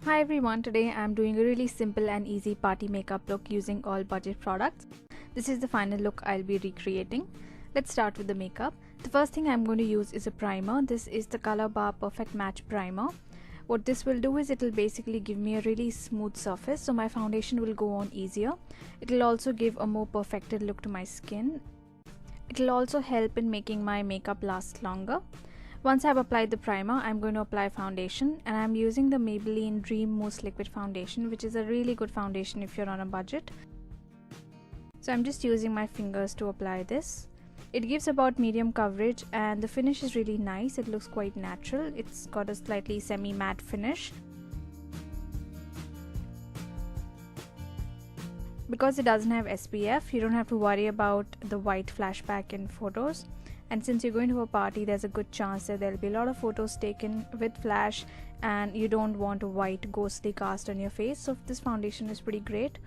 Hi everyone, today I'm doing a really simple and easy party makeup look using all budget products. This is the final look I'll be recreating. Let's start with the makeup. The first thing I'm going to use is a primer. This is the Color Bar Perfect Match Primer. What this will do is it'll basically give me a really smooth surface, so my foundation will go on easier. It'll also give a more perfected look to my skin. It'll also help in making my makeup last longer. Once I've applied the primer, I'm going to apply foundation, and I'm using the Maybelline Dream Mousse Liquid Foundation, which is a really good foundation if you're on a budget. So I'm just using my fingers to apply this. It gives about medium coverage and the finish is really nice. It looks quite natural. It's got a slightly semi-matte finish. Because it doesn't have SPF, you don't have to worry about the white flashback in photos. And since you're going to a party, there's a good chance that there'll be a lot of photos taken with flash and you don't want a white ghostly cast on your face. So this foundation is pretty great.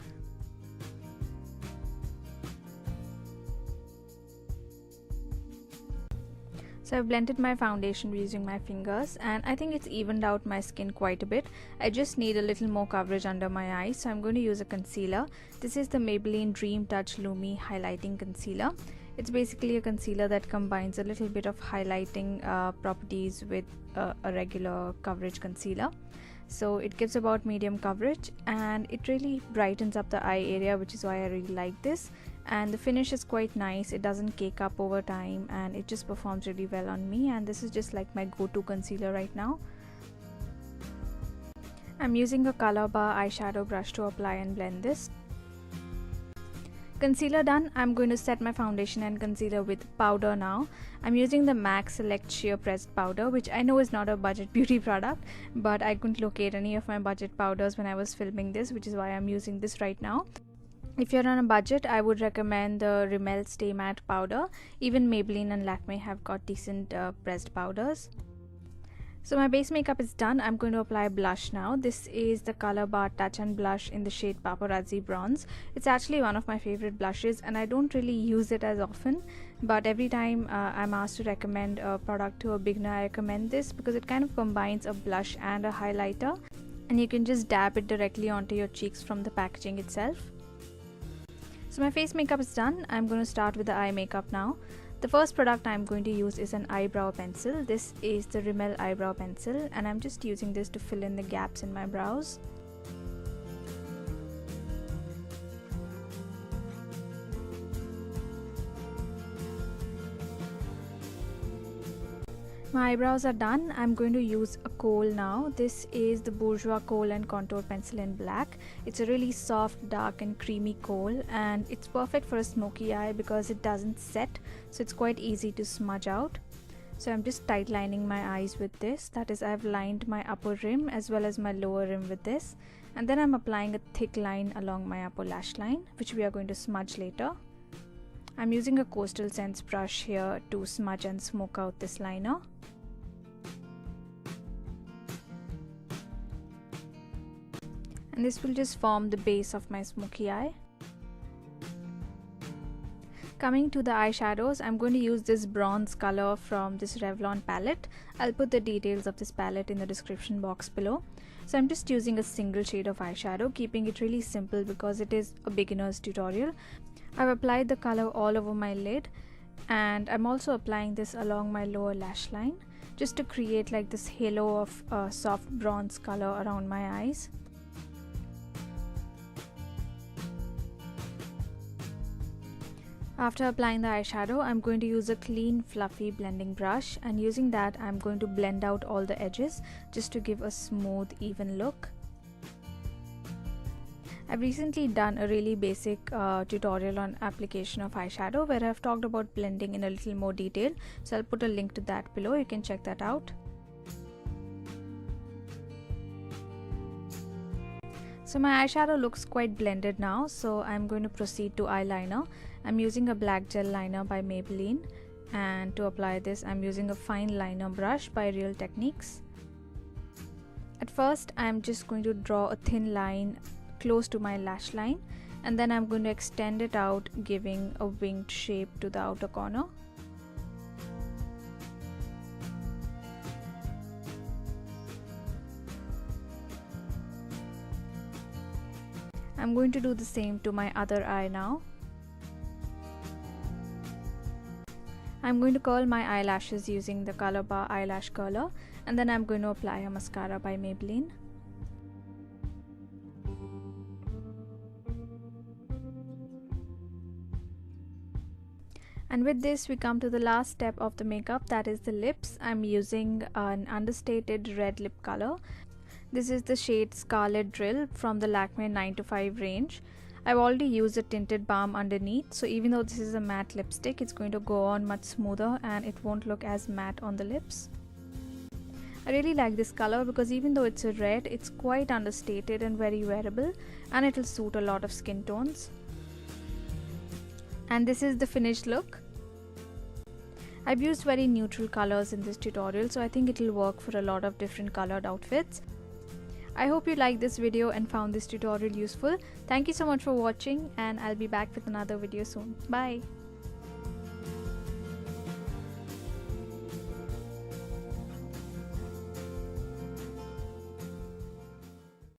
So I've blended my foundation using my fingers and I think it's evened out my skin quite a bit. I just need a little more coverage under my eyes, so I'm going to use a concealer. This is the Maybelline Dream Touch Lumi Highlighting Concealer. It's basically a concealer that combines a little bit of highlighting properties with a regular coverage concealer. So it gives about medium coverage and it really brightens up the eye area, which is why I really like this. And the finish is quite nice. It doesn't cake up over time and it just performs really well on me, and this is just like my go-to concealer right now. I'm using a Color Bar eyeshadow brush to apply and blend this. Concealer done, I'm going to set my foundation and concealer with powder now. I'm using the MAC Select Sheer Pressed Powder, which I know is not a budget beauty product, but I couldn't locate any of my budget powders when I was filming this, which is why I'm using this right now. If you're on a budget, I would recommend the Rimmel Stay Matte powder. Even Maybelline and Lakme have got decent pressed powders. So my base makeup is done. I'm going to apply blush now. This is the Color Bar Touch and Blush in the shade Paparazzi Bronze. It's actually one of my favorite blushes and I don't really use it as often, but every time I'm asked to recommend a product to a beginner, I recommend this because it kind of combines a blush and a highlighter, and you can just dab it directly onto your cheeks from the packaging itself. So my face makeup is done. I'm going to start with the eye makeup now. The first product I'm going to use is an eyebrow pencil. This is the Rimmel eyebrow pencil and I'm just using this to fill in the gaps in my brows. My eyebrows are done. I'm going to use a kohl now. This is the Bourjois Kohl and Contour Pencil in black. It's a really soft, dark and creamy kohl and it's perfect for a smoky eye because it doesn't set, so it's quite easy to smudge out. So I'm just tight lining my eyes with this. That is, I've lined my upper rim as well as my lower rim with this, and then I'm applying a thick line along my upper lash line, which we are going to smudge later. I'm using a Coastal Scents brush here to smudge and smoke out this liner. And this will just form the base of my smoky eye. Coming to the eyeshadows, I'm going to use this bronze color from this Revlon palette. I'll put the details of this palette in the description box below. So I'm just using a single shade of eyeshadow, keeping it really simple because it is a beginner's tutorial. I've applied the color all over my lid and I'm also applying this along my lower lash line just to create like this halo of soft bronze color around my eyes. After applying the eyeshadow, I'm going to use a clean fluffy blending brush, and using that I'm going to blend out all the edges just to give a smooth, even look. I've recently done a really basic tutorial on application of eyeshadow where I've talked about blending in a little more detail, so I'll put a link to that below. You can check that out. So my eyeshadow looks quite blended now, so I'm going to proceed to eyeliner. I'm using a black gel liner by Maybelline, and to apply this I'm using a fine liner brush by Real Techniques. At first I'm just going to draw a thin line close to my lash line, and then I'm going to extend it out, giving a winged shape to the outer corner. I'm going to do the same to my other eye now. I'm going to curl my eyelashes using the Color Bar eyelash curler, and then I'm going to apply a mascara by Maybelline. And with this we come to the last step of the makeup, that is the lips. I'm using an understated red lip color. This is the shade Scarlet Drill from the Lakme 9 to 5 range. I've already used a tinted balm underneath, so even though this is a matte lipstick, it's going to go on much smoother and it won't look as matte on the lips. I really like this color because even though it's a red, it's quite understated and very wearable, and it'll suit a lot of skin tones. And this is the finished look. I've used very neutral colors in this tutorial, so I think it'll work for a lot of different colored outfits. I hope you liked this video and found this tutorial useful. Thank you so much for watching, and I'll be back with another video soon. Bye!